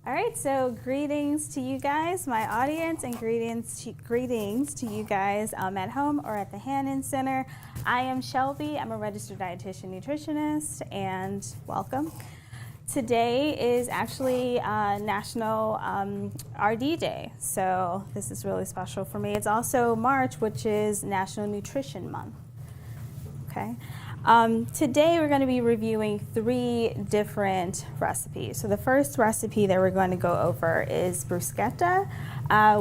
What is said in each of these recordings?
All right, so greetings to you guys, my audience, and greetings to you guys at home or at the Hannan Center. I am Shelby. I'm a registered dietitian nutritionist, and welcome. Today is actually National RD Day, so this is really special for me. It's also March, which is National Nutrition Month. Okay. Today we're going to be reviewing 3 different recipes. So the first recipe that we're going to go over is bruschetta,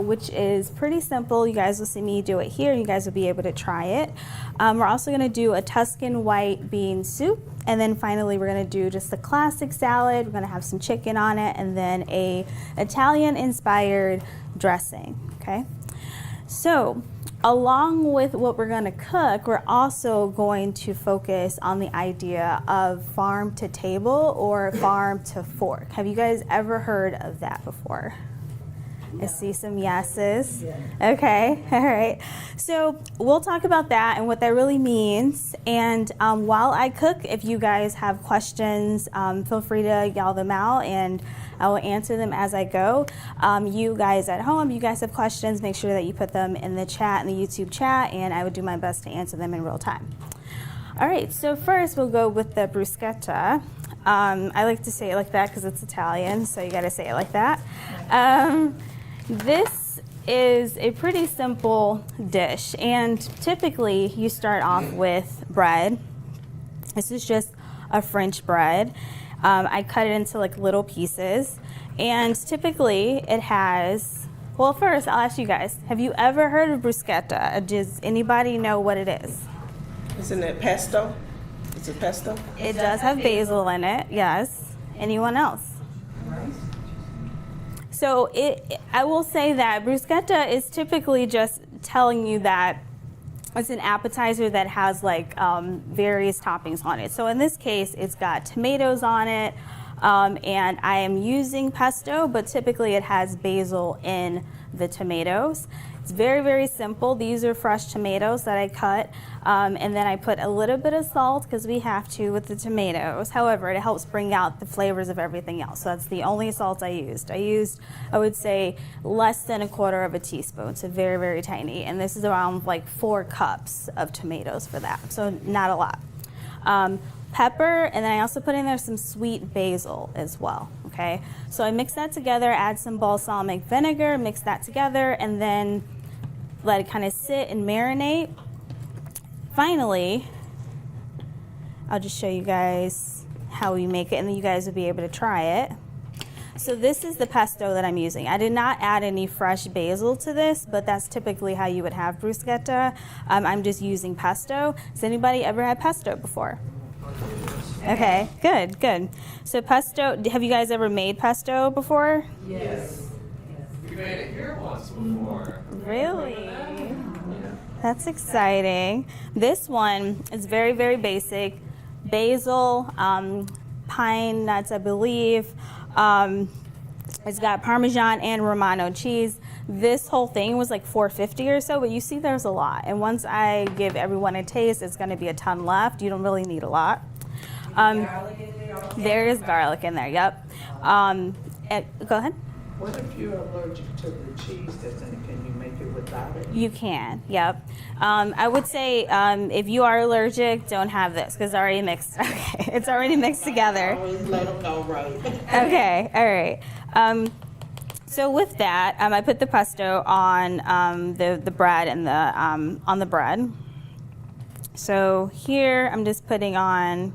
which is pretty simple. You guys will see me do it here. You guys will be able to try it. We're also going to do a Tuscan White Bean Soup. And then finally we're going to do just a classic salad. We're going to have some chicken on it and then a Italian-inspired dressing. Okay. So along with what we're going to cook, we're also going to focus on the idea of farm to table or farm to fork. Have you guys ever heard of that before? I see some yeses. Okay, all right. So we'll talk about that and what that really means. And while I cook, if you guys have questions, feel free to yell them out and I will answer them as I go. You guys at home, you guys have questions, make sure that you put them in the chat, in the YouTube chat, and I would do my best to answer them in real time. All right, so first we'll go with the bruschetta. I like to say it like that because it's Italian, so you got to say it like that. This is a pretty simple dish, and typically you start off with bread. This is just a French bread. I cut it into like little pieces, and typically it has, well, first I'll ask you guys, have you ever heard of bruschetta? Does anybody know what it is? Isn't it pesto? Is it pesto? It does have basil in it, yes. Anyone else? So I will say that bruschetta is typically just telling you that it's an appetizer that has like various toppings on it. So in this case, it's got tomatoes on it, and I am using pesto, but typically it has basil in the tomatoes. It's very, very simple. These are fresh tomatoes that I cut, and then I put a little bit of salt because we have to with the tomatoes. However, it helps bring out the flavors of everything else. So that's the only salt I used. I would say, less than 1/4 teaspoon, so very, very tiny. And this is around like 4 cups of tomatoes for that, so not a lot. Pepper, and then I also put in there some sweet basil as well, okay? So I mix that together, add some balsamic vinegar, mix that together, and then let it kind of sit and marinate. Finally, I'll just show you guys how we make it, and then you guys will be able to try it. So this is the pesto that I'm using. I did not add any fresh basil to this, but that's typically how you would have bruschetta. I'm just using pesto. Has anybody ever had pesto before? Okay, good. So pesto, have you guys ever made pesto before? Yes. We made it here once before. Really? That's exciting. This one is very, very basic. Basil, pine nuts, I believe. It's got Parmesan and Romano cheese. This whole thing was like $4.50 or so, but you see there's a lot. And once I give everyone a taste, it's going to be a ton left. You don't really need a lot. There is garlic in there, yep. Go ahead. What if you're allergic to the cheese that's in it? Can you make it without it? You can, yep. I would say if you are allergic, don't have this because it's already mixed. Okay, it's already mixed together. Always let them go right. Okay, all right. So with that, I put the pesto on the bread and on the bread. So here I'm just putting on.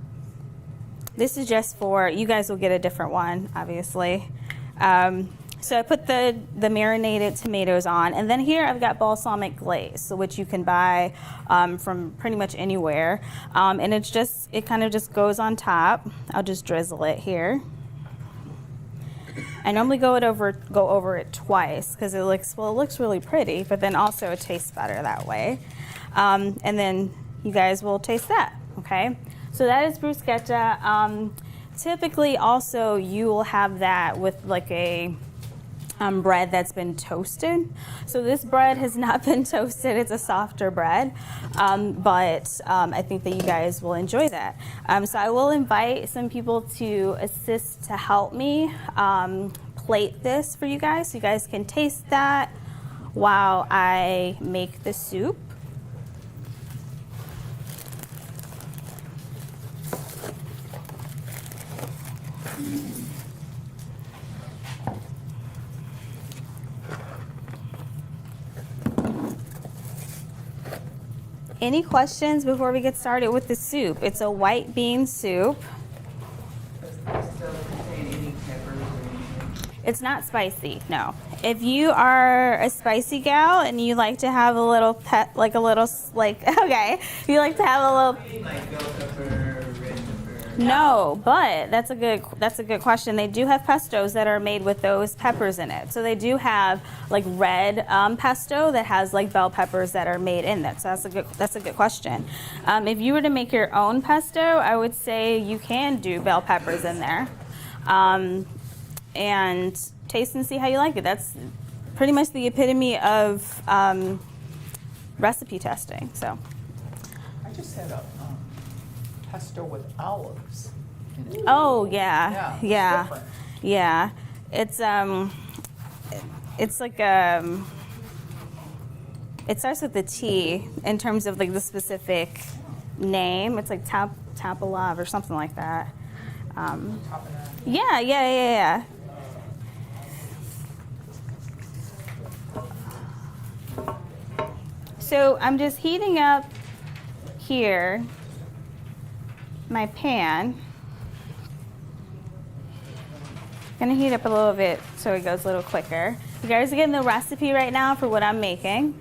This is just for you guys. Will get a different one, obviously. So I put the marinated tomatoes on, and then here I've got balsamic glaze, so which you can buy from pretty much anywhere, and it kind of just goes on top. I'll just drizzle it here. I normally go over it twice because it looks really pretty, but then also it tastes better that way. And then you guys will taste that. Okay, so that is bruschetta. Typically, also you will have that with like a bread that's been toasted. So this bread has not been toasted. It's a softer bread, but I think that you guys will enjoy that. So I will invite some people to assist to help me. plate this for you guys so you guys can taste that while I make the soup. Any questions before we get started with the soup? It's a white bean soup. Does it still contain any peppers or anything? It's not spicy, no. If you are a spicy gal and you like to have a little okay, if you like to have a little, I mean, like bell pepper, red pepper. no, but that's a good question. They do have pestos that are made with those peppers in it. So they do have like red pesto that has like bell peppers that are made in it. So that's a good question. If you were to make your own pesto, I would say you can do bell peppers in there, and taste and see how you like it. That's pretty much the epitome of recipe testing. So. I just had a pesto with olives in it. Oh yeah, it's yeah, different. yeah. It's like it starts with the T in terms of like the specific name. It's like tapalav or something like that. Yeah. So I'm just heating up here my pan. Gonna heat up a little bit so it goes a little quicker. You guys are getting the recipe right now for what I'm making.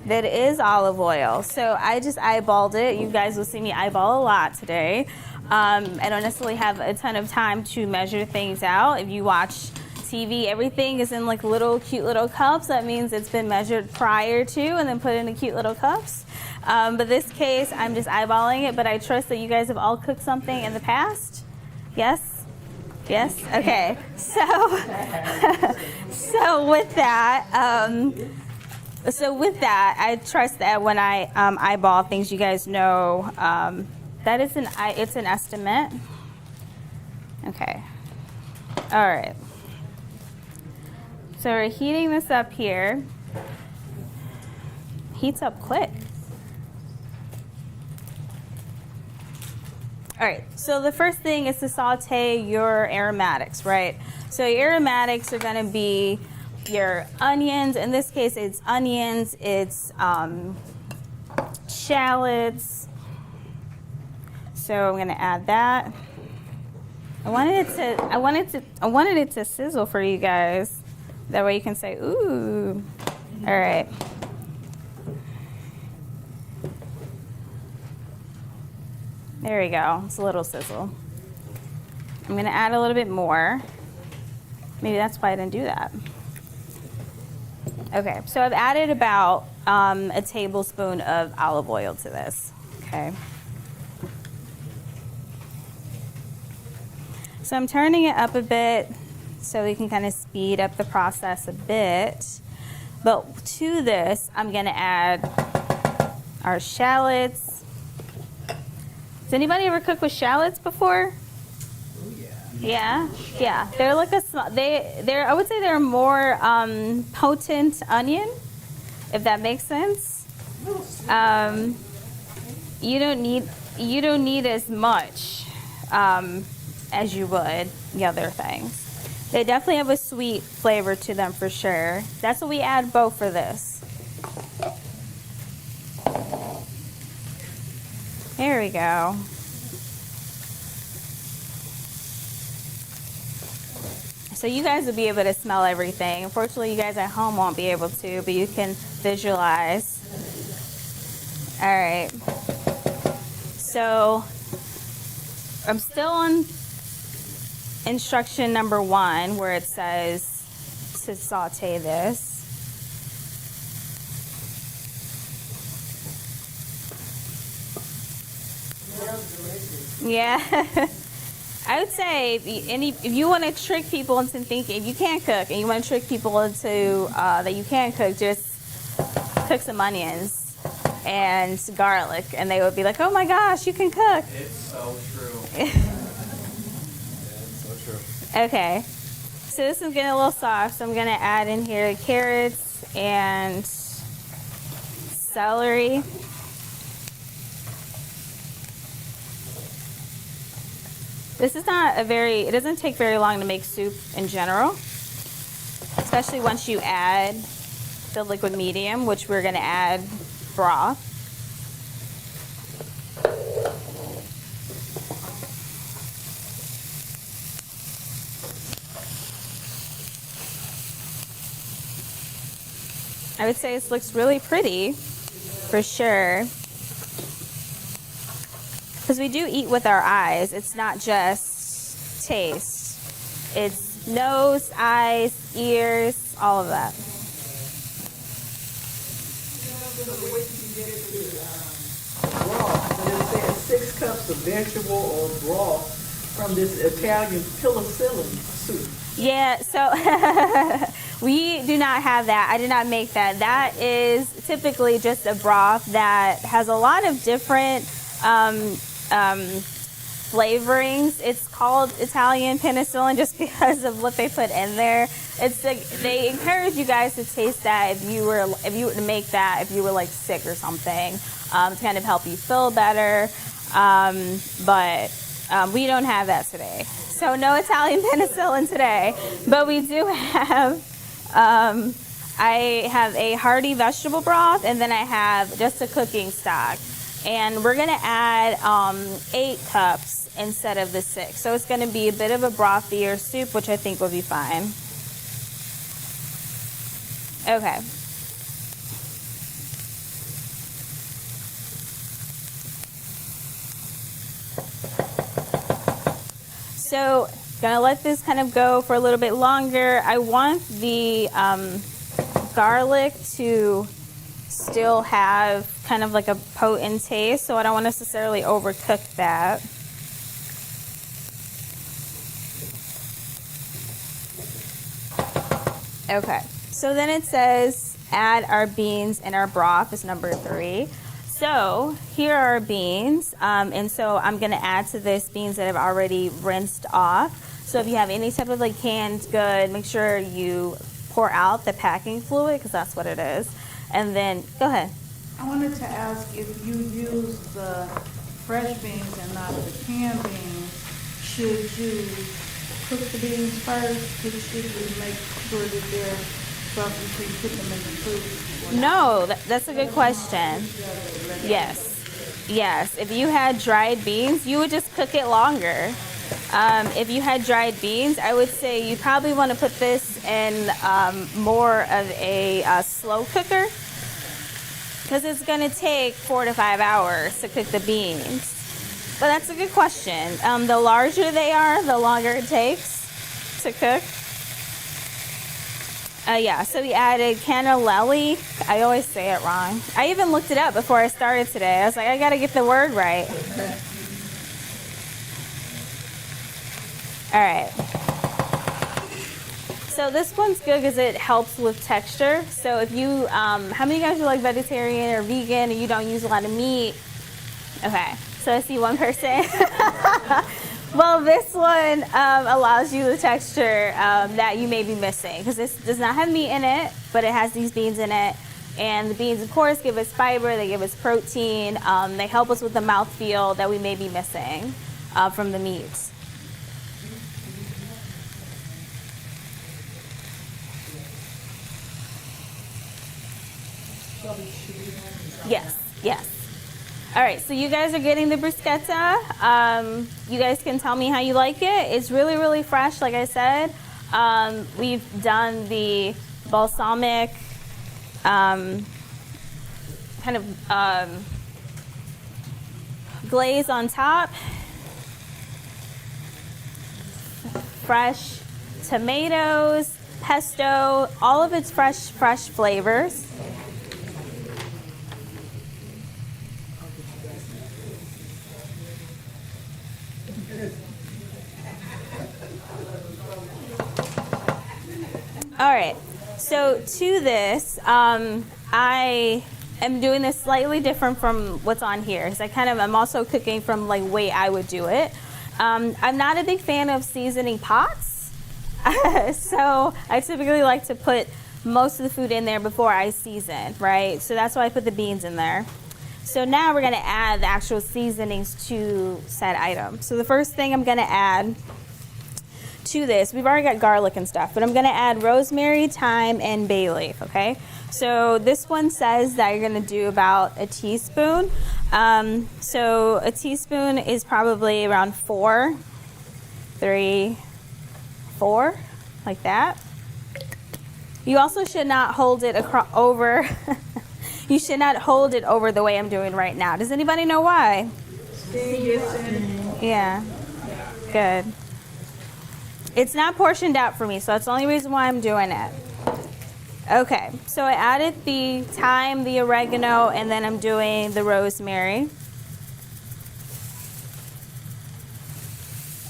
That is olive oil. So I just eyeballed it. You guys will see me eyeball a lot today. I don't necessarily have a ton of time to measure things out. If you watch TV, everything is in like cute little cups. That means it's been measured prior to and then put into cute little cups. But this case, I'm just eyeballing it, but I trust that you guys have all cooked something in the past. Yes? Yes? Okay. So, with that, I trust that when I eyeball things, you guys know that it's an estimate. Okay. All right. So we're heating this up here. Heats up quick. All right, so the first thing is to saute your aromatics, right? So your aromatics are gonna be your onions. In this case, it's onions, it's shallots. So I'm gonna add that. I wanted it to sizzle for you guys. That way you can say, ooh. All right. There we go. It's a little sizzle. I'm gonna add a little bit more. Maybe that's why I didn't do that. Okay, so I've added about a tablespoon of olive oil to this. Okay. So I'm turning it up a bit so we can kind of speed up the process a bit. But to this, I'm gonna add our shallots. Has anybody ever cooked with shallots before? Oh, Yeah, yeah. They're like I would say they're a more potent onion, if that makes sense. You don't need as much as you would the other things. They definitely have a sweet flavor to them for sure. That's what we add both for this. There we go. So you guys will be able to smell everything. Unfortunately, you guys at home won't be able to, but you can visualize. All right. So I'm still on instruction number 1 where it says to saute this. Yeah. I would say if you want to trick people into thinking, if you can't cook and you want to trick people into that you can cook, just cook some onions and garlic, and they would be like, "Oh my gosh, you can cook." It's so true. It's so true. Okay, so this is getting a little soft, so I'm gonna add in here carrots and celery. This is not it doesn't take very long to make soup in general, especially once you add the liquid medium, which we're gonna add broth. I would say this looks really pretty, for sure. Because we do eat with our eyes. It's not just taste. It's nose, eyes, ears, all of that. Broth, but it says 6 cups of vegetable or broth from this Italian penicillin soup. Yeah, so we do not have that. I did not make that. That is typically just a broth that has a lot of different flavorings. It's called Italian penicillin just because of what they put in there. It's like they encourage you guys to taste that if you were to make that if you were like sick or something, to kind of help you feel better. But we don't have that today. So no Italian penicillin today, but we do have, I have a hearty vegetable broth, and then I have just a cooking stock. And we're gonna add 8 cups instead of the 6. So it's gonna be a bit of a brothier soup, which I think will be fine. Okay. So, gonna let this kind of go for a little bit longer. I want the garlic to still have kind of like a potent taste, so I don't want to necessarily overcook that. Okay, so then it says add our beans and our broth is number 3. So here are our beans, and so I'm gonna add to this beans that I've already rinsed off. So if you have any type of like canned good, make sure you pour out the packing fluid, because that's what it is. And then, go ahead. I wanted to ask if you use the fresh beans and not the canned beans, should you cook the beans first? Should you make sure that they're soft before you put them in the food? No, that's a good question. Yes. Yes. If you had dried beans, you would just cook it longer. If you had dried beans, I would say you probably want to put this in more of a slow cooker, because it's going to take 4 to 5 hours to cook the beans. But that's a good question. The larger they are, the longer it takes to cook. Yeah, so we added cannellelli. I always say it wrong. I even looked it up before I started today. I was like, I got to get the word right. All right. So this one's good because it helps with texture. So if you, how many of you guys are like vegetarian or vegan and you don't use a lot of meat? Okay, so I see one person. Well, this one allows you the texture that you may be missing, because this does not have meat in it, but it has these beans in it. And the beans, of course, give us fiber, they give us protein, they help us with the mouthfeel that we may be missing from the meats. Yes, yes. All right, so you guys are getting the bruschetta. You guys can tell me how you like it. It's really, really fresh, like I said. We've done the balsamic kind of glaze on top. Fresh tomatoes, pesto, all of its fresh flavors. All right, so to this, I am doing this slightly different from what's on here. So I'm also cooking from like way I would do it. I'm not a big fan of seasoning pots. So I typically like to put most of the food in there before I season, right? So that's why I put the beans in there. So now we're gonna add the actual seasonings to said item. So the first thing I'm gonna add to this, we've already got garlic and stuff, but I'm gonna add rosemary, thyme, and bay leaf, okay? So this one says that you're gonna do about a teaspoon. So a teaspoon is probably around 4, 3, 4, like that. You also should not hold it over. You should not hold it over the way I'm doing right now. Does anybody know why? Yeah, good. It's not portioned out for me, so that's the only reason why I'm doing it. Okay, so I added the thyme, the oregano, and then I'm doing the rosemary.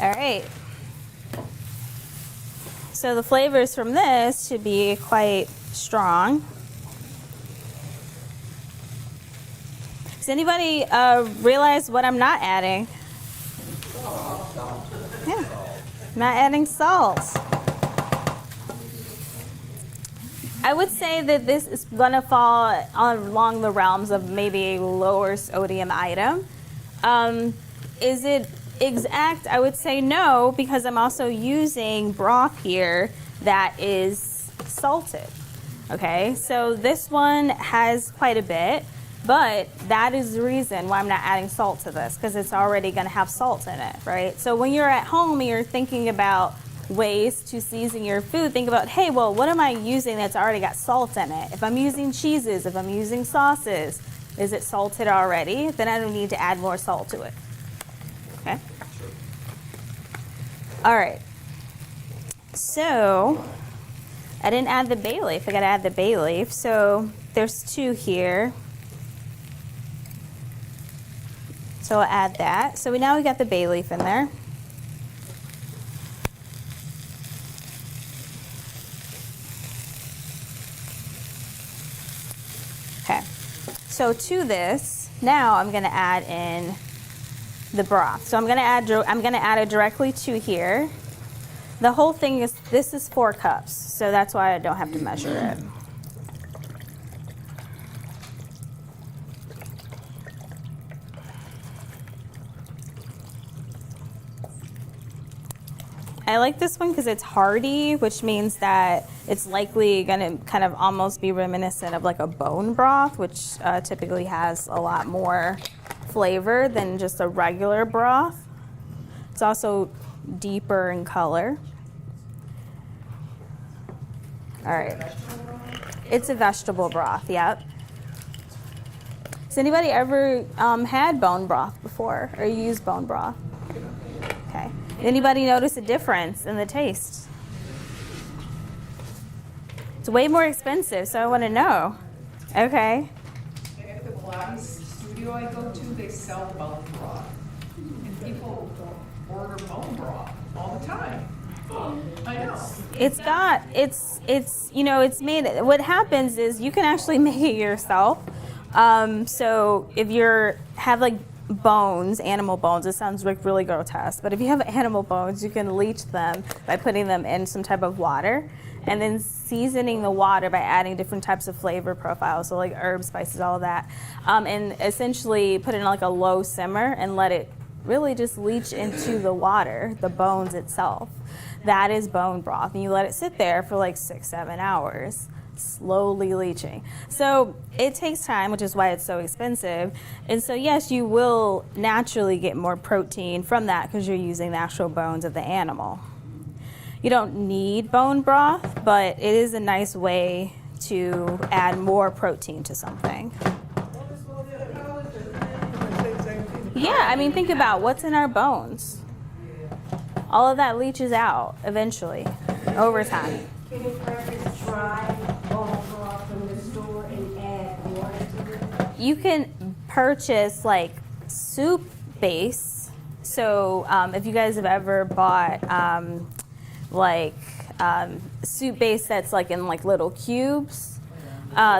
All right. So the flavors from this should be quite strong. Does anybody realize what I'm not adding? Yeah, I'm not adding salt. I would say that this is gonna fall along the realms of maybe a lower sodium item. Is it exact? I would say no, because I'm also using broth here that is salted. Okay, so this one has quite a bit, but that is the reason why I'm not adding salt to this, because it's already gonna have salt in it, right? So when you're at home and you're thinking about ways to season your food, think about, hey, well, what am I using that's already got salt in it? If I'm using cheeses, if I'm using sauces, is it salted already? Then I don't need to add more salt to it. Okay? All right. So I didn't add the bay leaf. I got to add the bay leaf. So there's 2 here. So I'll add that. So now we got the bay leaf in there. Okay. So to this, now I'm going to add in the broth. So I'm going to add it directly to here. The whole thing is, this is 4 cups, so that's why I don't have to measure it. I like this one because it's hearty, which means that it's likely going to kind of almost be reminiscent of like a bone broth, which typically has a lot more flavor than just a regular broth. It's also deeper in color. All right. It's a vegetable broth, yep. Has anybody ever had bone broth before or used bone broth? Okay. Anybody notice a difference in the taste? It's way more expensive, so I want to know. Okay. At the Pilates studio I go to, they sell bone broth. And people order bone broth all the time. I know. It's made, what happens is you can actually make it yourself. So if have like bones, animal bones, it sounds like really grotesque, but if you have animal bones, you can leach them by putting them in some type of water and then seasoning the water by adding different types of flavor profiles, so like herbs, spices, all of that, and essentially put it in like a low simmer and let it really just leach into the water, the bones itself. That is bone broth, and you let it sit there for like 6-7 hours, slowly leaching. So it takes time, which is why it's so expensive. And so yes, you will naturally get more protein from that because you're using the actual bones of the animal. You don't need bone broth, but it is a nice way to add more protein to something. Yeah, I mean, think about what's in our bones. All of that leaches out eventually, over time. Can you purchase dry bone broth from the store and add water to it? You can purchase like soup base. So if you guys have ever bought soup base that's like in like little cubes,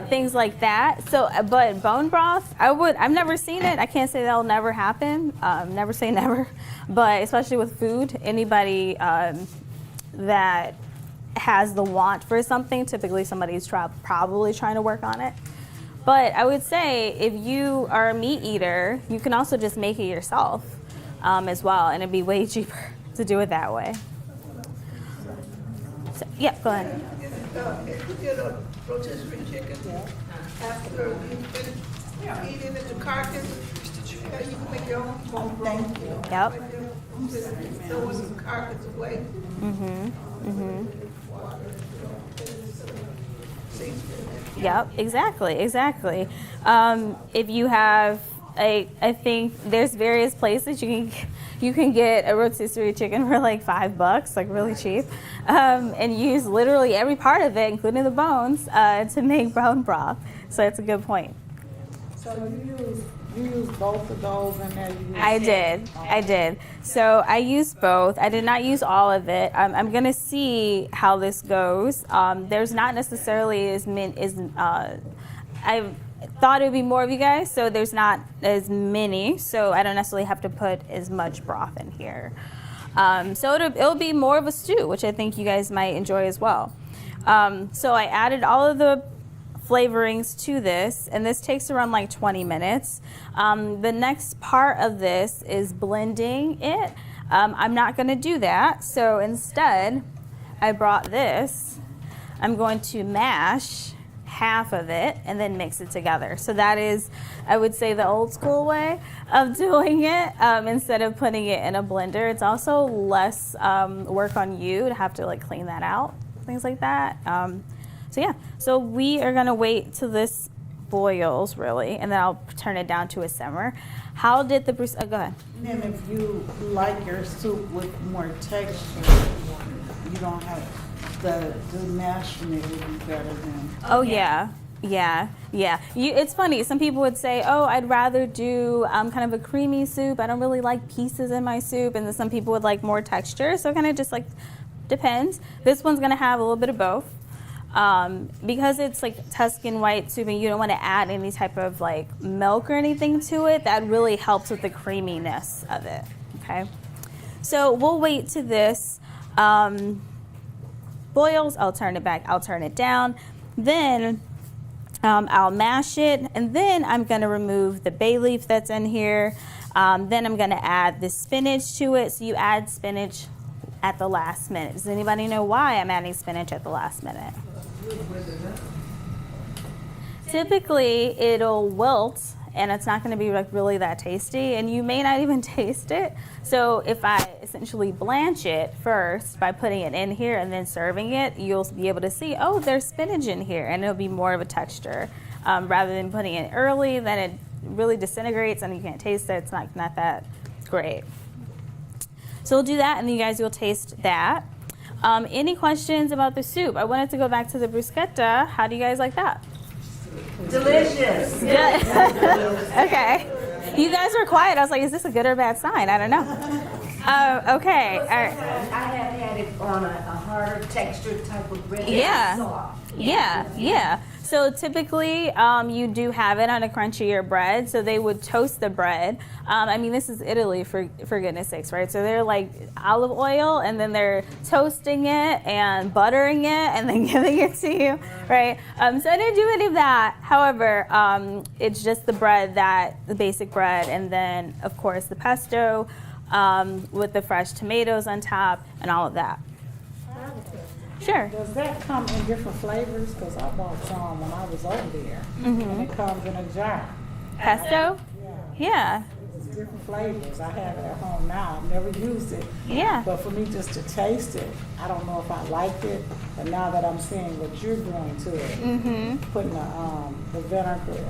things like that. So, but bone broth, I've never seen it. I can't say that'll never happen. Never say never. But especially with food, anybody that has the want for something, typically somebody's probably trying to work on it. But I would say if you are a meat eater, you can also just make it yourself as well, and it'd be way cheaper to do it that way. So, yeah, go ahead. If you get a rotisserie chicken, after you finish eating it, the carcass, you can make your own bone broth. Thank you. Yep. Throw some carcass away. Yep, exactly. If you have I think there's various places you can get a rotisserie chicken for like $5, like really cheap, and use literally every part of it, including the bones, to make bone broth. So it's a good point. So you use both of those in there? I did. So I used both. I did not use all of it. I'm gonna see how this goes. There's not necessarily I thought it would be more of you guys, so there's not as many. So I don't necessarily have to put as much broth in here. So it'll be more of a stew, which I think you guys might enjoy as well. So I added all of the flavorings to this, and this takes around like 20 minutes. The next part of this is blending it. I'm not going to do that, so instead I brought this. I'm going to mash half of it and then mix it together. So that is, I would say, the old school way of doing it, instead of putting it in a blender. It's also less work on you to have to like clean that out, things like that. So yeah, so we are gonna wait till this boils really, and then I'll turn it down to a simmer. How did the Bruschetta, go ahead. And then if you like your soup with more texture, you don't have the mashing it would be better than. Oh yeah. It's funny. Some people would say, "Oh, I'd rather do kind of a creamy soup. I don't really like pieces in my soup." And then some people would like more texture. So it kind of just like depends. This one's gonna have a little bit of both. Because it's like Tuscan white soup and you don't want to add any type of like milk or anything to it, that really helps with the creaminess of it. Okay, so we'll wait till this boils. I'll turn it back, I'll turn it down, then I'll mash it, and then I'm going to remove the bay leaf that's in here. Then I'm going to add the spinach to it. So you add spinach at the last minute. Does anybody know why I'm adding spinach at the last minute? Typically it'll wilt and it's not going to be like really that tasty, and you may not even taste it. So if I essentially blanch it first by putting it in here and then serving it, you'll be able to see, oh, there's spinach in here, and it'll be more of a texture, rather than putting it early. Then it really disintegrates and you can't taste it. It's not that great. So we'll do that, and then you guys will taste that. Any questions about the soup? I wanted to go back to the bruschetta. How do you guys like that? Delicious. Good. Okay. You guys were quiet. I was like, is this a good or bad sign? I don't know. Okay. All right. I have had it on a harder texture type of bread. Yeah. Soft. Yeah. So typically, you do have it on a crunchier bread. So they would toast the bread. I mean, this is Italy, for goodness sakes, right? So they're like olive oil, and then they're toasting it and buttering it, and then giving it to you, right? So I didn't do any of that. However, it's just the bread, the basic bread, and then of course the pesto with the fresh tomatoes on top and all of that. Sure. Does that come in different flavors? Because I bought some when I was over there, and it comes in a jar. Pesto? Yeah. It's different flavors. I have it at home now. I've never used it. Yeah. But for me just to taste it, I don't know if I liked it. But now that I'm seeing what you're doing to it, putting the vinegar,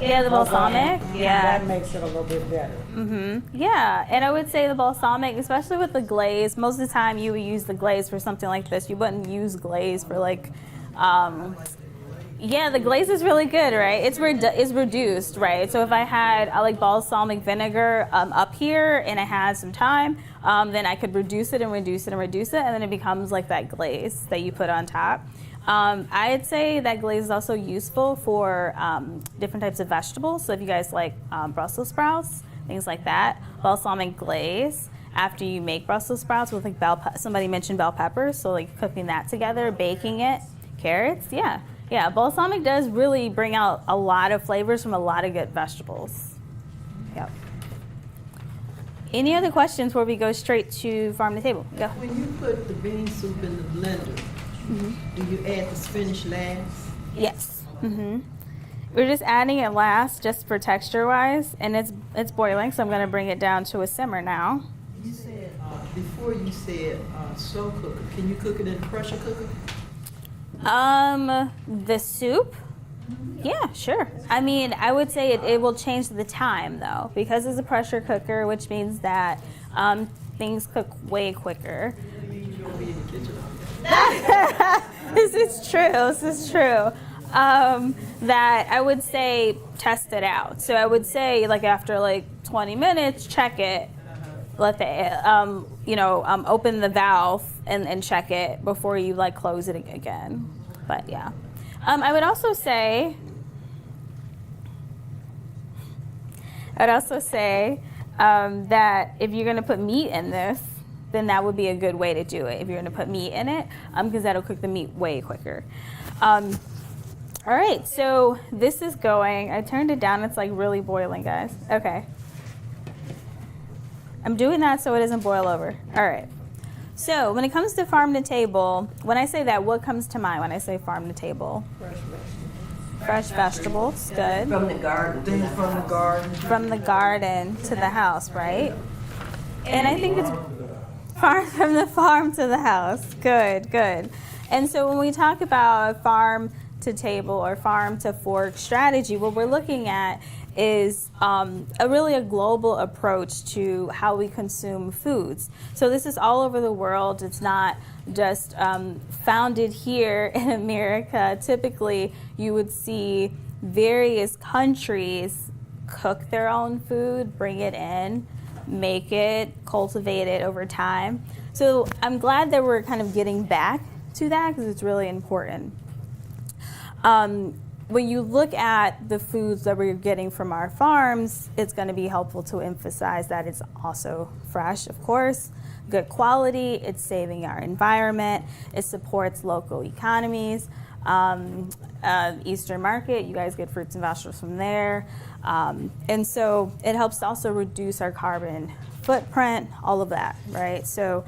Yeah, the balsamic. Yeah. that makes it a little bit better. Yeah, and I would say the balsamic, especially with the glaze, most of the time you would use the glaze for something like this. You wouldn't use glaze for like, yeah, the glaze is really good, right? It's reduced, right? So if I had like balsamic vinegar up here and I had some time, then I could reduce it, and then it becomes like that glaze that you put on top. I'd say that glaze is also useful for different types of vegetables. So if you guys like Brussels sprouts, things like that, balsamic glaze after you make Brussels sprouts with like somebody mentioned bell peppers, so like cooking that together, baking it, carrots, yeah. Balsamic does really bring out a lot of flavors from a lot of good vegetables. Yep. Any other questions before we go straight to farm to table? Go. When you put the bean soup in the blender, do you add the spinach last? Yes. We're just adding it last, just for texture wise, and it's boiling, so I'm going to bring it down to a simmer now. You said before you said slow cooker. Can you cook it in a pressure cooker? The soup? Yeah, sure. I mean, I would say it will change the time though, because it's a pressure cooker, which means that things cook way quicker. This is true. That I would say test it out. So I would say like after like 20 minutes, check it. Let the open the valve and check it before you like close it again. But yeah, I would also say that if you're gonna put meat in this, then that would be a good way to do it. If you're gonna put meat in it, because that'll cook the meat way quicker. All right, so this is going. I turned it down. It's like really boiling, guys. Okay. I'm doing that so it doesn't boil over. All right. So when it comes to farm to table, when I say that, what comes to mind when I say farm to table? Fresh vegetables. Good. From the garden. From the garden to the house, right? And I think it's from the farm to the house. Good. And so when we talk about farm to table or farm to fork strategy, what we're looking at is a global approach to how we consume foods. So this is all over the world. It's not just founded here in America. Typically, you would see various countries cook their own food, bring it in, make it, cultivate it over time. So I'm glad that we're kind of getting back to that because it's really important. When you look at the foods that we're getting from our farms, it's going to be helpful to emphasize that it's also fresh, of course, good quality, it's saving our environment, it supports local economies. Eastern Market, you guys get fruits and vegetables from there. And so it helps to also reduce our carbon footprint, all of that, right? So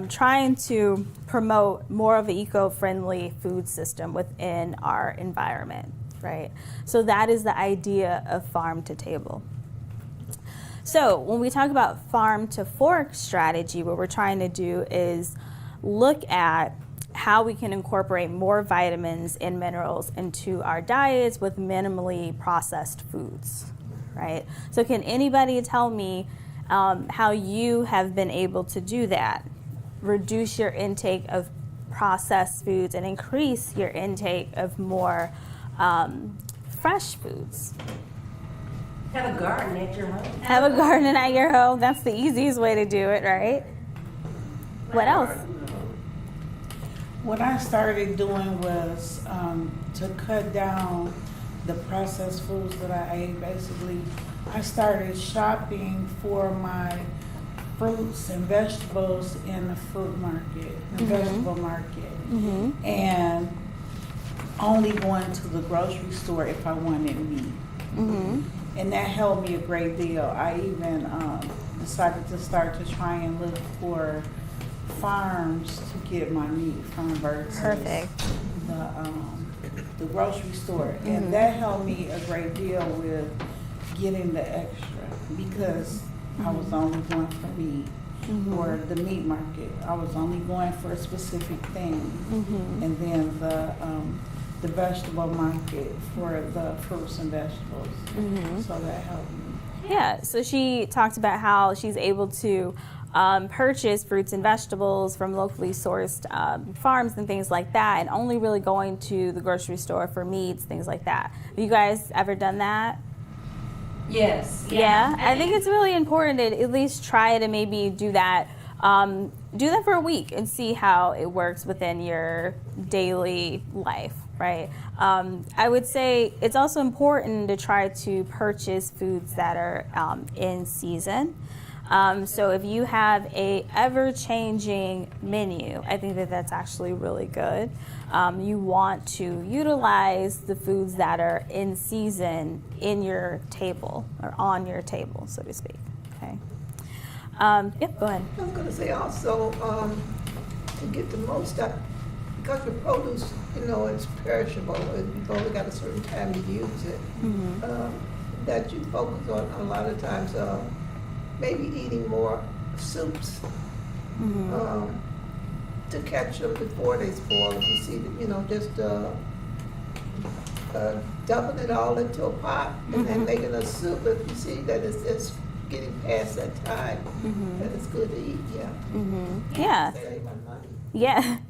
trying to promote more of an eco-friendly food system within our environment, right? So that is the idea of farm to table. So when we talk about farm to fork strategy, what we're trying to do is look at how we can incorporate more vitamins and minerals into our diets with minimally processed foods, right? So can anybody tell me how you have been able to do that? Reduce your intake of processed foods and increase your intake of more fresh foods. Have a garden at your home. Have a garden at your home. That's the easiest way to do it, right? What else? What I started doing was to cut down the processed foods that I ate. Basically, I started shopping for my fruits and vegetables in the fruit market, the vegetable market, and only going to the grocery store if I wanted meat. And that helped me a great deal. I even decided to start to try and look for farms to get my meat from versus the grocery store. And that helped me a great deal with getting the extra because I was only going for meat. Or the meat market, I was only going for a specific thing. And then the vegetable market for the fruits and vegetables. So that helped me. Yeah, so she talked about how she's able to purchase fruits and vegetables from locally sourced farms and things like that, and only really going to the grocery store for meats, things like that. Have you guys ever done that? Yes. Yeah, I think it's really important to at least try to maybe do that do that for a week and see how it works within your daily life, right? I would say it's also important to try to purchase foods that are in season. So if you have a ever-changing menu, I think that that's actually really good. You want to utilize the foods that are in season in your table or on your table, so to speak. Okay. Yep, go ahead. I was gonna say also, to get the most out, because your produce, you know, it's perishable, and you've only got a certain time to use it. That you focus on a lot of times, maybe eating more soups, to catch them before they spoil. If you see, you know, just dumping it all into a pot and then making a soup. If you see that it's getting past that time, that it's good to eat. Yeah. Save my money.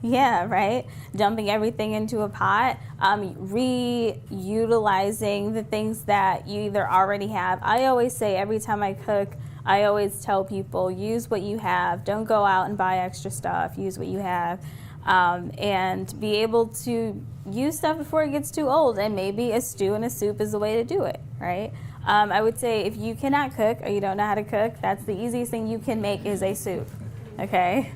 Yeah, right. Dumping everything into a pot, reutilizing the things that you either already have. I always say every time I cook, I always tell people, use what you have. Don't go out and buy extra stuff. Use what you have. And be able to use stuff before it gets too old. And maybe a stew and a soup is the way to do it, right? I would say if you cannot cook or you don't know how to cook, that's the easiest thing you can make is a soup, okay?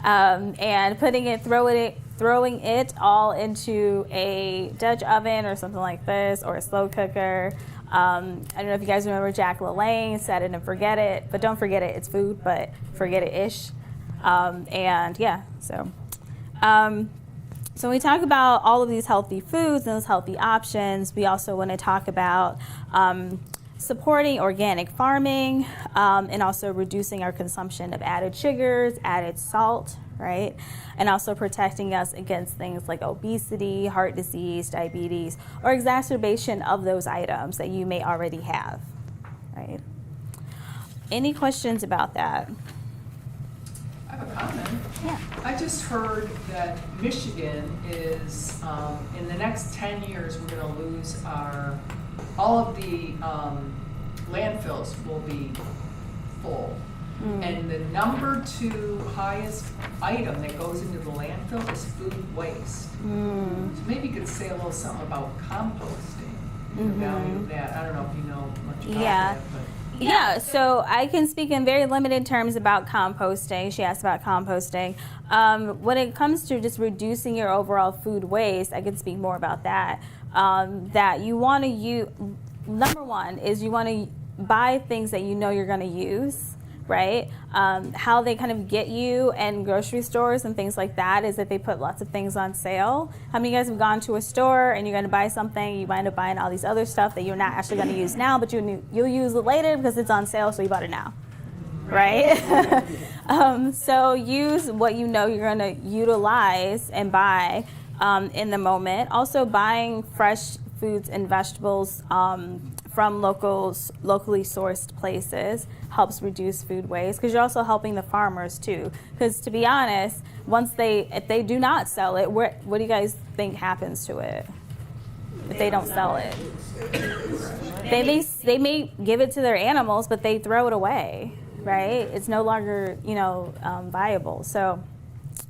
And throwing it all into a Dutch oven or something like this, or a slow cooker. I don't know if you guys remember Jack LaLanne, set it and forget it, but don't forget it, it's food, but forget it-ish. So when we talk about all of these healthy foods and those healthy options, we also want to talk about supporting organic farming, and also reducing our consumption of added sugars, added salt, right? And also protecting us against things like obesity, heart disease, diabetes, or exacerbation of those items that you may already have, right? Any questions about that? I have a comment. Yeah. I just heard that Michigan is, in the next 10 years, we're gonna lose all of the landfills will be full. And the number 2 highest item that goes into the landfill is food waste. So maybe you could say a little something about composting, the value of that. I don't know if you know much about that, but. Yeah, so I can speak in very limited terms about composting. She asked about composting. When it comes to just reducing your overall food waste, I can speak more about that. That you want to use, number one is you want to buy things that you know you're going to use, right? How they kind of get you in grocery stores and things like that is that they put lots of things on sale. How many of you guys have gone to a store and you're going to buy something, you wind up buying all these other stuff that you're not actually going to use now, but you'll use it later because it's on sale, so you bought it now, right? So use what you know you're going to utilize and buy in the moment. Also buying fresh foods and vegetables from locally sourced places helps reduce food waste, because you're also helping the farmers too. Because to be honest, if they do not sell it, what do you guys think happens to it if they don't sell it? They may give it to their animals, but they throw it away, right? It's no longer viable. So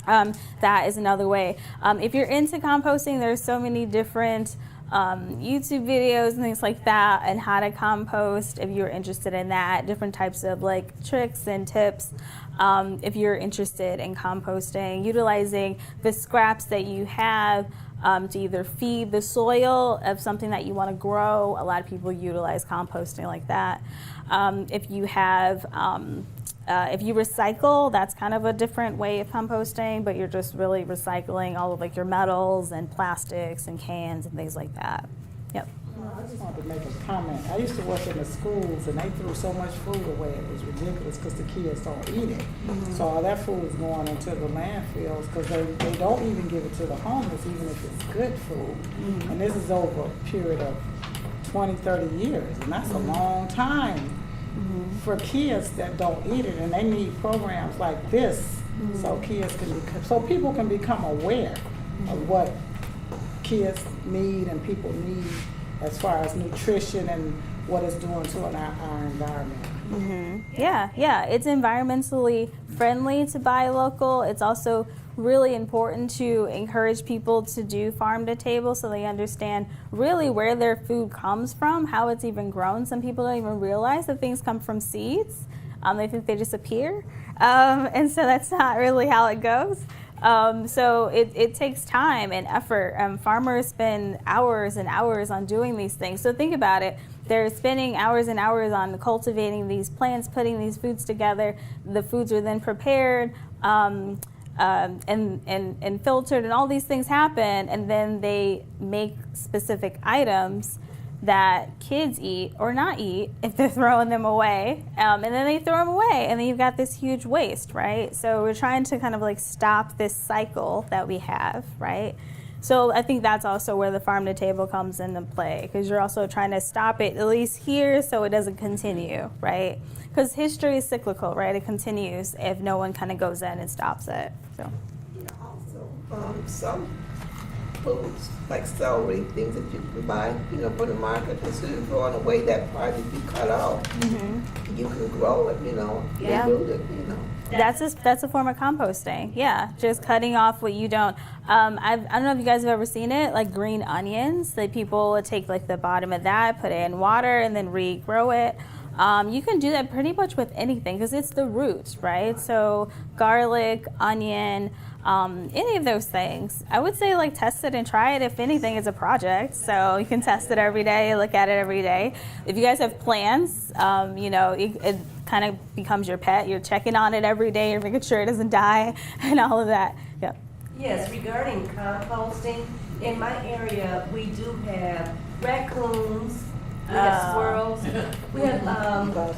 that is another way. If you're into composting, there's so many different YouTube videos and things like that, and how to compost if you're interested in that, different types of like tricks and tips if you're interested in composting, utilizing the scraps that you have to either feed the soil of something that you want to grow. A lot of people utilize composting like that. If you have if you recycle, that's kind of a different way of composting, but you're just really recycling all of like your metals and plastics and cans and things like that. Yep. I just wanted to make a comment. I used to work in the schools, and they threw so much food away. It was ridiculous because the kids don't eat it. So all that food is going into the landfills because they don't even give it to the homeless, even if it's good food. And this is over a period of 20, 30 years, and that's a long time for kids that don't eat it, and they need programs like this so people can become aware of what kids need and people need as far as nutrition and what it's doing to our environment. Yeah, it's environmentally friendly to buy local. It's also really important to encourage people to do farm to table so they understand really where their food comes from, how it's even grown. Some people don't even realize that things come from seeds. They think they just appear. And so that's not really how it goes. So it takes time and effort. Farmers spend hours and hours on doing these things. So think about it. They're spending hours and hours on cultivating these plants, putting these foods together. The foods are then prepared and filtered, and all these things happen. And then they make specific items that kids eat or not eat if they're throwing them away, and then they throw them away, and then you've got this huge waste, right? So we're trying to kind of like stop this cycle that we have, right? So I think that's also where the farm to table comes into play, because you're also trying to stop it, at least here, so it doesn't continue, right? Because history is cyclical, right? It continues if no one kind of goes in and stops it. So Also, some foods like celery, things that you can buy, from the market, instead of throwing away that part that you cut off, you can grow it, Yeah. and build it, That's a form of composting. Yeah, just cutting off what you don't. I don't know if you guys have ever seen it, like green onions. Like people would take like the bottom of that, put it in water, and then regrow it. You can do that pretty much with anything because it's the roots, right? So garlic, onion, any of those things. I would say like test it and try it. If anything, it's a project, so you can test it every day, look at it every day. If you guys have plants, it kind of becomes your pet. You're checking on it every day. You're making sure it doesn't die and all of that. Yeah. Yes, regarding composting, in my area, we do have raccoons, we have squirrels, we have groundhogs,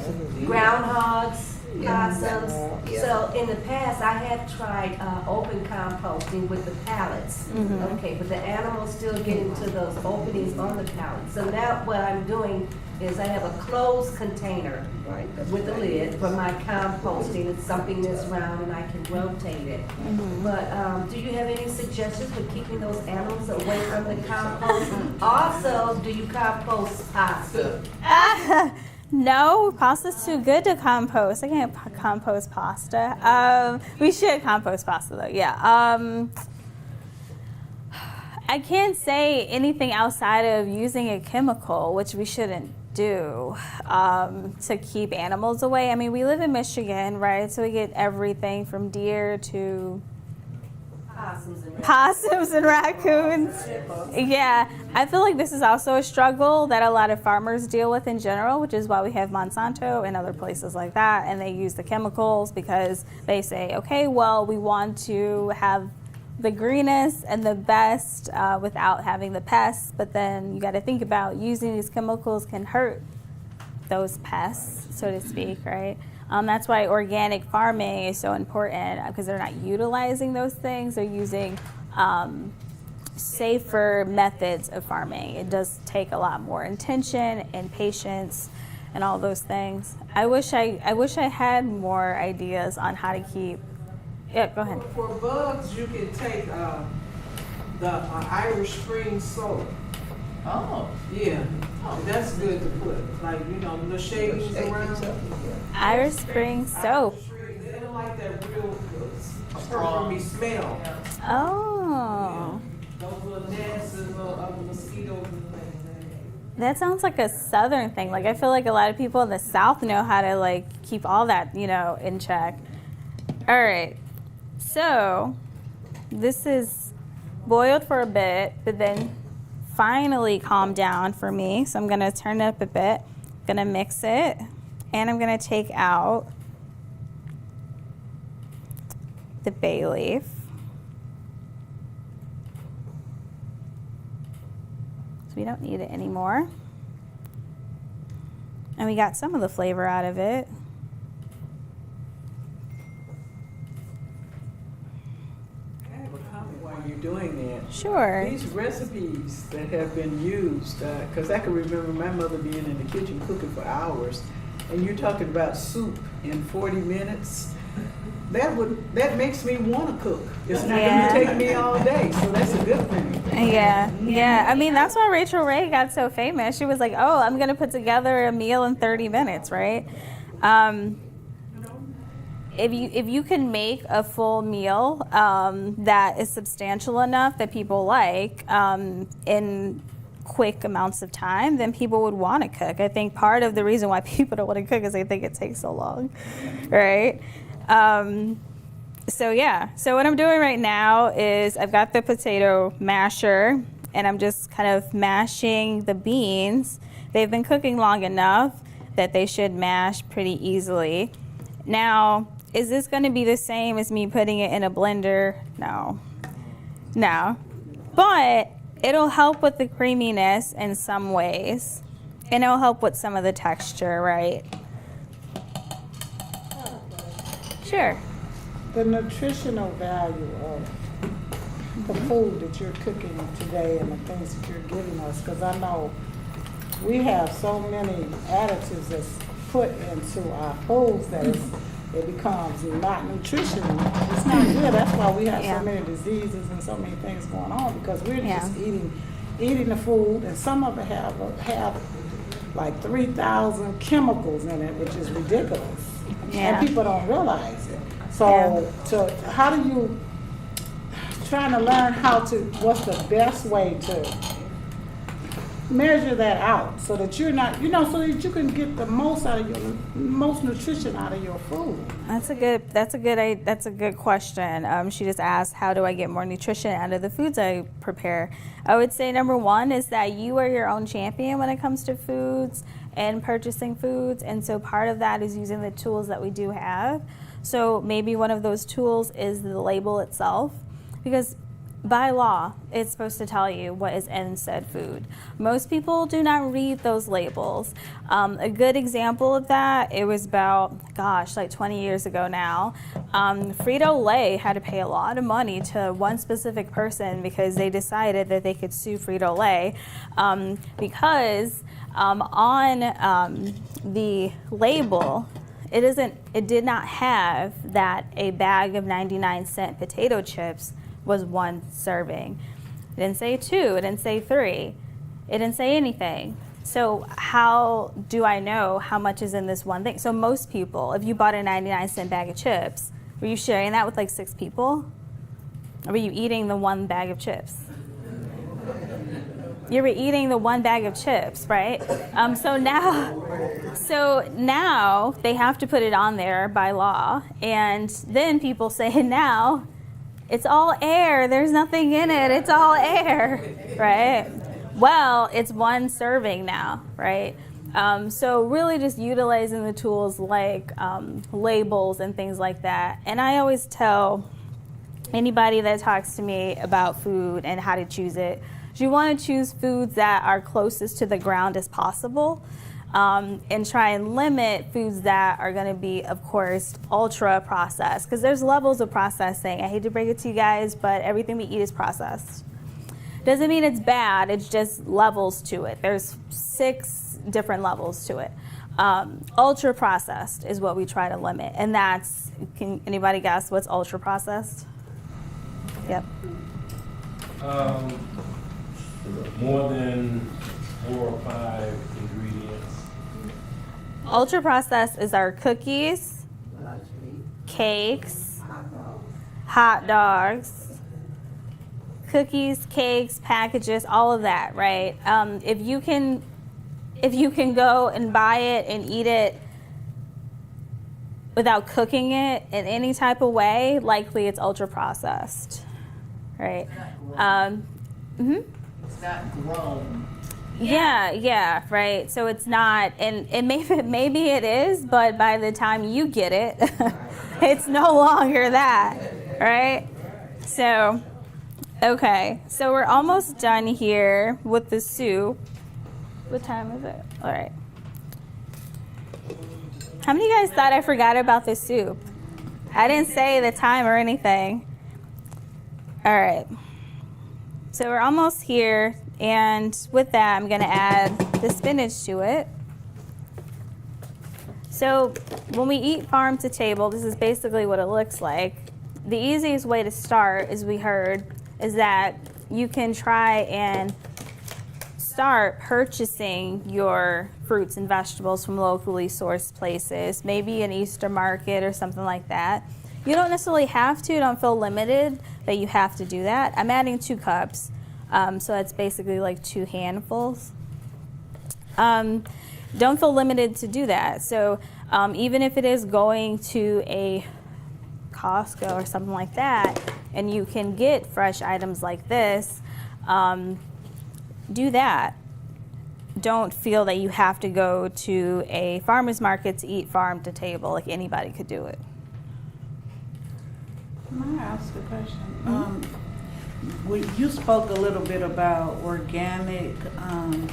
possums. Yeah. So in the past, I have tried open composting with the pallets. Okay, but the animals still get into those openings on the pallets. So now what I'm doing is I have a closed container Right. with a lid for my composting. It's something that's round and I can rotate it. But do you have any suggestions for keeping those animals away from the compost? Also, do you compost pasta? No, pasta's too good to compost. I can't compost pasta. We should compost pasta though, yeah. I can't say anything outside of using a chemical, which we shouldn't do, to keep animals away. I mean, we live in Michigan, right? So we get everything from deer to possums and raccoons. Yeah, I feel like this is also a struggle that a lot of farmers deal with in general, which is why we have Monsanto and other places like that, and they use the chemicals because they say, okay, well, we want to have the greenest and the best without having the pests, but then you got to think about using these chemicals can hurt those pests, so to speak, right? That's why organic farming is so important, because they're not utilizing those things. They're using safer methods of farming. It does take a lot more intention and patience and all those things. I wish I had more ideas on how to keep. Yeah, go ahead. For bugs, you can take the Irish Spring soap. Oh. Yeah, that's good to put, like, the shavings around. Irish Spring soap. They don't like that real strong smell. Oh. Those little gnats and little mosquitoes and things. That sounds like a southern thing. Like I feel like a lot of people in the South know how to like keep all that, in check. All right. So this is boiled for a bit, but then finally calmed down for me. So I'm going to turn it up a bit. I'm going to mix it, and I'm going to take out the bay leaf. So we don't need it anymore. And we got some of the flavor out of it. I have a comment while you're doing that. Sure. These recipes that have been used, because I can remember my mother being in the kitchen cooking for hours, and you're talking about soup in 40 minutes. that makes me want to cook. It's not Yeah. going to take me all day, so that's a good thing. Yeah. I mean, that's why Rachel Ray got so famous. She was like, oh, I'm going to put together a meal in 30 minutes, right? If you can make a full meal that is substantial enough that people like in quick amounts of time, then people would want to cook. I think part of the reason why people don't want to cook is they think it takes so long, right? So what I'm doing right now is I've got the potato masher and I'm just kind of mashing the beans. They've been cooking long enough that they should mash pretty easily. Now, is this going to be the same as me putting it in a blender? No. But it'll help with the creaminess in some ways. And it'll help with some of the texture, right? Sure. The nutritional value of the food that you're cooking today and the things that you're giving us, because I know we have so many additives that's put into our foods that it becomes not nutritional. It's not good. That's why we have so many diseases and so many things going on, because we're just eating the food, and some of it have like 3,000 chemicals in it, which is ridiculous. Yeah. And people don't realize it. So how do you trying to learn what's the best way to measure that out so that you're not, so that you can get the most nutrition out of your food? That's a good question. She just asked, how do I get more nutrition out of the foods I prepare? I would say number one is that you are your own champion when it comes to foods and purchasing foods. And so part of that is using the tools that we do have. So maybe one of those tools is the label itself, because by law, it's supposed to tell you what is in said food. Most people do not read those labels. A good example of that, it was about, like 20 years ago now. Frito-Lay had to pay a lot of money to one specific person because they decided that they could sue Frito-Lay because on the label, it did not have that a bag of 99-cent potato chips was one serving. It didn't say 2, it didn't say 3, it didn't say anything. So how do I know how much is in this one thing? So most people, if you bought a 99-cent bag of chips, were you sharing that with like 6 people? Or were you eating the one bag of chips? You were eating the one bag of chips, right? So now they have to put it on there by law, and then people say now it's all air. There's nothing in it. It's all air, right? Well, it's one serving now, right? So really just utilizing the tools like labels and things like that. And I always tell anybody that talks to me about food and how to choose it, you want to choose foods that are closest to the ground as possible, and try and limit foods that are going to be, of course, ultra processed, because there's levels of processing. I hate to break it to you guys, but everything we eat is processed. Doesn't mean it's bad, it's just levels to it. There's 6 different levels to it. Ultra processed is what we try to limit, and can anybody guess what's ultra processed? Yep. More than 4 or 5 ingredients. Ultra processed is our cookies, cakes, hot dogs, cookies, cakes, packages, all of that, right? If you can go and buy it and eat it without cooking it in any type of way, likely it's ultra processed, right? It's not grown. Yeah, right. So it's not, and maybe it is, but by the time you get it, it's no longer that, right? So, okay, so we're almost done here with the soup. What time is it? All right. How many of you guys thought I forgot about the soup? I didn't say the time or anything. All right. So we're almost here, and with that, I'm going to add the spinach to it. So when we eat farm to table, this is basically what it looks like. The easiest way to start, as we heard, is that you can try and start purchasing your fruits and vegetables from locally sourced places, maybe an Easter market or something like that. You don't necessarily have to, don't feel limited that you have to do that. I'm adding 2 cups, so that's basically like 2 handfuls. Don't feel limited to do that. So even if it is going to a Costco or something like that, and you can get fresh items like this, do that. Don't feel that you have to go to a farmer's market to eat farm to table. Like anybody could do it. May I ask a question? You spoke a little bit about organic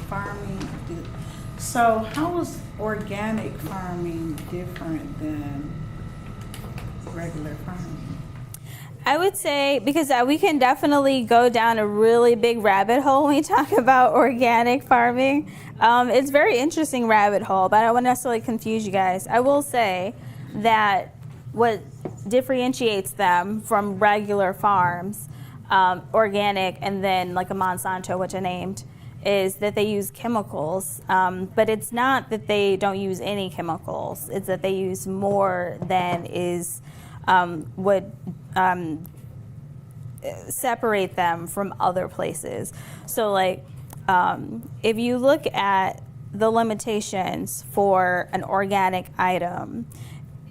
farming. So how is organic farming different than regular farming? I would say, because we can definitely go down a really big rabbit hole when we talk about organic farming. It's a very interesting rabbit hole, but I don't want to necessarily confuse you guys. I will say that what differentiates them from regular farms, organic and then like a Monsanto, which I named, is that they use chemicals. But it's not that they don't use any chemicals. It's that they use more than is would separate them from other places. So like if you look at the limitations for an organic item,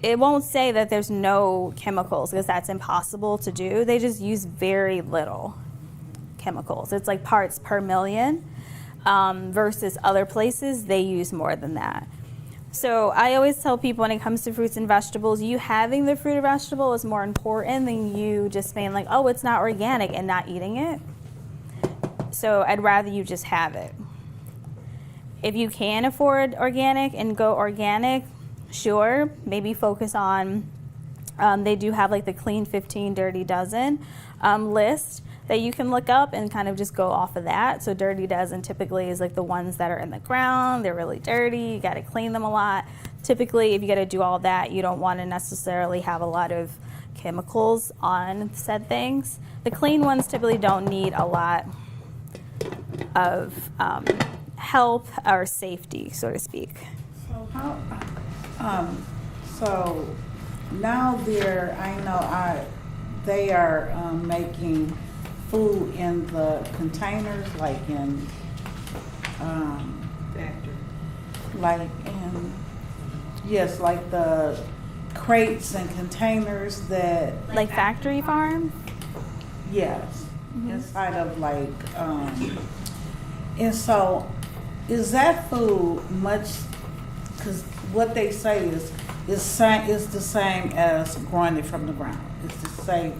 it won't say that there's no chemicals, because that's impossible to do. They just use very little chemicals. It's like parts per million, versus other places, they use more than that. So I always tell people when it comes to fruits and vegetables, you having the fruit or vegetable is more important than you just being like, oh, it's not organic, and not eating it. So I'd rather you just have it. If you can afford organic and go organic, sure, maybe focus on, they do have like the Clean 15, Dirty Dozen list that you can look up and kind of just go off of that. So Dirty Dozen typically is like the ones that are in the ground, they're really dirty, you gotta clean them a lot. Typically, if you gotta do all that, you don't wanna necessarily have a lot of chemicals on said things. The clean ones typically don't need a lot of help or safety, so to speak. So so now they are making food in the containers, like in Factory. like the crates and containers that, Like factory farm? yes, inside of like and so is that food much, because what they say is the same as growing it from the ground. It's the same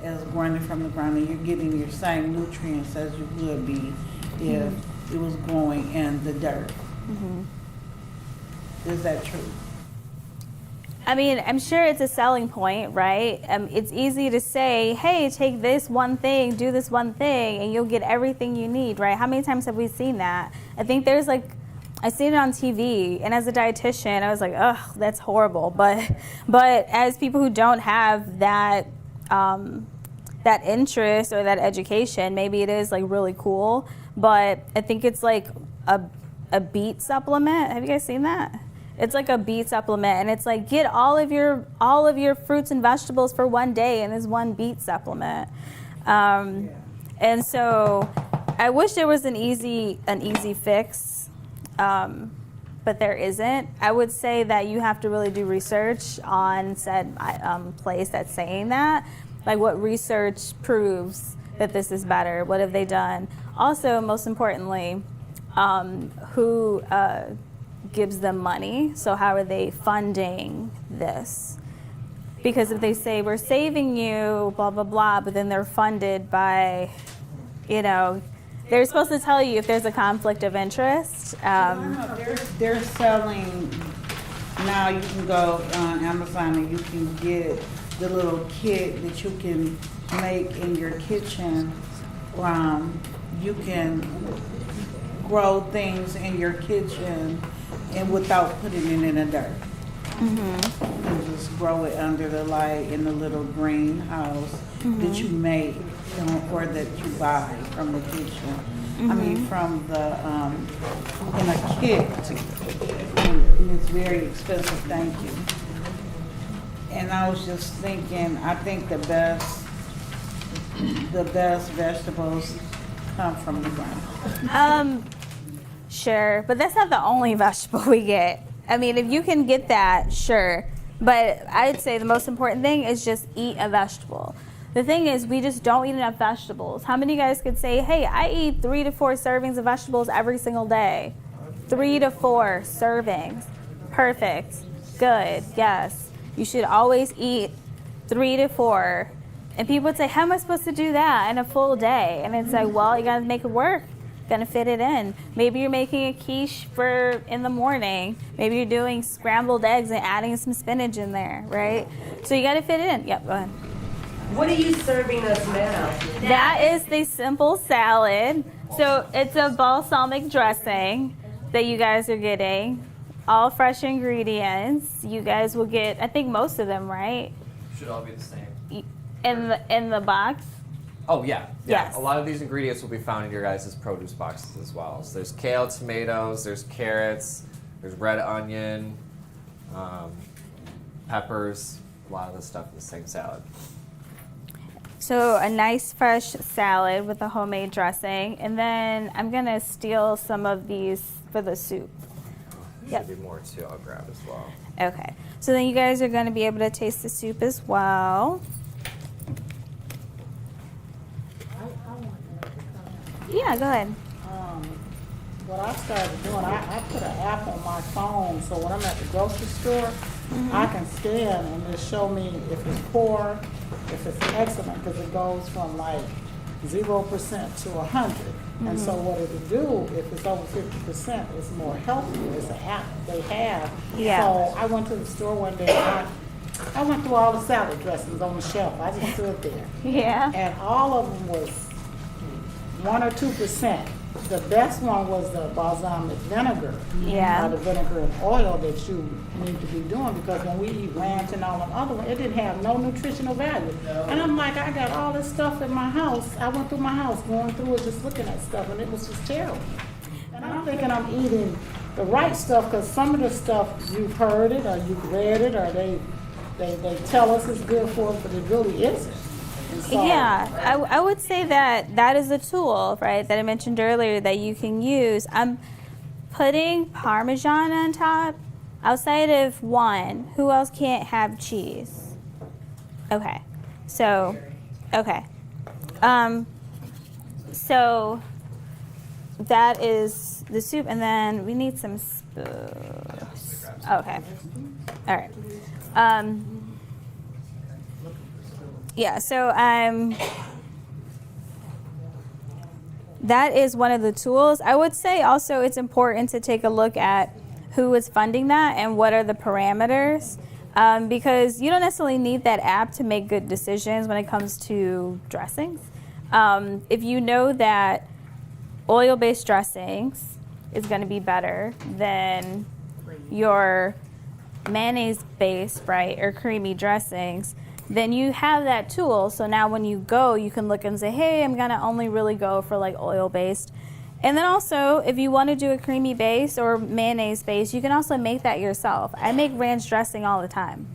as growing it from the ground, and you're getting your same nutrients as you would be if it was growing in the dirt. Is that true? I mean, I'm sure it's a selling point, right? It's easy to say, hey, take this one thing, do this one thing, and you'll get everything you need, right? How many times have we seen that? I think there's like, I seen it on TV, and as a dietitian, I was like, ugh, that's horrible. But as people who don't have that that interest or that education, maybe it is like really cool. But I think it's like a beet supplement. Have you guys seen that? It's like a beet supplement, and it's like get all of your fruits and vegetables for one day in this one beet supplement. And so I wish there was an easy fix. But there isn't. I would say that you have to really do research on said place that's saying that. Like what research proves that this is better? What have they done? Also, most importantly, who gives them money? So how are they funding this? Because if they say we're saving you, blah, blah, blah, but then they're funded by, they're supposed to tell you if there's a conflict of interest. They're selling, now you can go on Amazon and you can get the little kit that you can make in your kitchen. You can grow things in your kitchen and without putting it in the dirt. And just grow it under the light in the little greenhouse that you make, or that you buy from the kitchen. I mean, from the, in a kit. And it's very expensive, thank you. And I was just thinking, I think the best vegetables come from the ground. Sure, but that's not the only vegetable we get. I mean, if you can get that, sure. But I'd say the most important thing is just eat a vegetable. The thing is, we just don't eat enough vegetables. How many of you guys could say, hey, I eat 3 to 4 servings of vegetables every single day? 3 to 4 servings. Perfect. Good. Yes. You should always eat 3 to 4. And people would say, how am I supposed to do that in a full day? And it's like, well, you got to make it work. Gonna fit it in. Maybe you're making a quiche for in the morning. Maybe you're doing scrambled eggs and adding some spinach in there, right? So you gotta fit it in. Yep, go ahead. What are you serving us now? That is the simple salad. So it's a balsamic dressing that you guys are getting. All fresh ingredients. You guys will get, I think most of them, right? Should all be the same. In the box. Oh yeah. Yes. A lot of these ingredients will be found in your guys' produce boxes as well. So there's kale, tomatoes, there's carrots, there's red onion, peppers, a lot of the stuff in the same salad. So a nice fresh salad with a homemade dressing. And then I'm gonna steal some of these for the soup. Should be more too, I'll grab as well. Okay. So then you guys are gonna be able to taste the soup as well. Yeah, go ahead. What I started doing, I put an app on my phone, so when I'm at the grocery store, I can scan and just show me if it's poor, if it's excellent, because it goes from like 0% to 100. And so what it'll do, if it's over 50%, it's more healthier. It's an app they have. Yeah. So I went to the store one day, I went through all the salad dressings on the shelf. I just stood there. Yeah. And all of them was 1 or 2%. The best one was the balsamic vinegar. Yeah. The vinegar and oil that you need to be doing, because when we eat ranch and all them other ones, it didn't have no nutritional value. And I'm like, I got all this stuff in my house. I went through my house, going through it, just looking at stuff, and it was just terrible. And I'm thinking I'm eating the right stuff, because some of the stuff you've heard it or you've read it, or they tell us it's good for us, but it really isn't. So, Yeah, I would say that is a tool, right, that I mentioned earlier that you can use. I'm putting Parmesan on top. Outside of one, who else can't have cheese? Okay, so, okay. So that is the soup, and then we need some spoons. Okay, all right. Yeah, so that is one of the tools. I would say also it's important to take a look at who is funding that and what are the parameters, because you don't necessarily need that app to make good decisions when it comes to dressings. If you know that oil-based dressings is going to be better than your mayonnaise-based, right, or creamy dressings, then you have that tool. So now when you go, you can look and say, hey, I'm gonna only really go for like oil-based. And then also, if you want to do a creamy base or mayonnaise base, you can also make that yourself. I make ranch dressing all the time,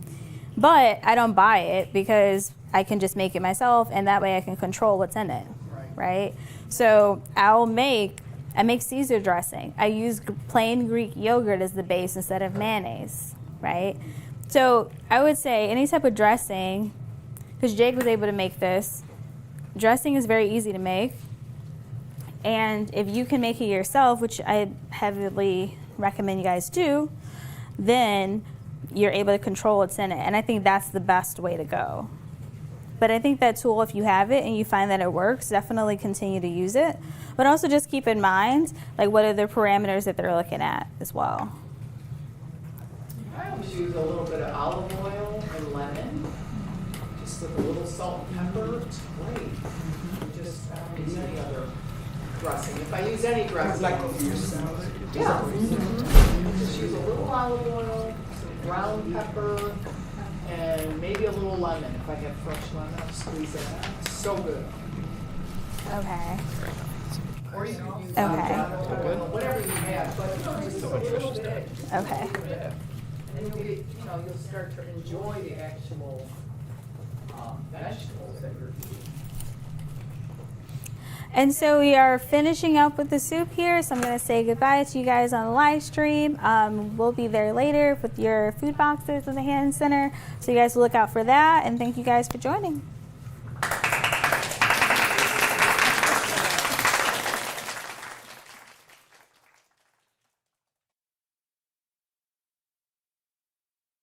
but I don't buy it because I can just make it myself, and that way I can control what's in it, right? So I make Caesar dressing. I use plain Greek yogurt as the base instead of mayonnaise, right? So I would say any type of dressing, because Jake was able to make this, dressing is very easy to make. And if you can make it yourself, which I heavily recommend you guys do, then you're able to control what's in it. And I think that's the best way to go. But I think that tool, if you have it and you find that it works, definitely continue to use it. But also just keep in mind, like, what are the parameters that they're looking at as well. I always use a little bit of olive oil and lemon, just with a little salt and pepper. It's great. Just I don't use any other dressing. If I use any dressing, Like a fish salad? yeah. Just use a little olive oil, some ground pepper, and maybe a little lemon. If I have fresh lemon, I'll squeeze it out. So good. Okay. Or you can use Okay. avocado, whatever you have, but just a little bit. Okay. And you'll start to enjoy the actual vegetables that you're eating. And so we are finishing up with the soup here. So I'm going to say goodbye to you guys on the live stream. We'll be there later with your food boxes in the Hannan Center. So you guys will look out for that. And thank you guys for joining.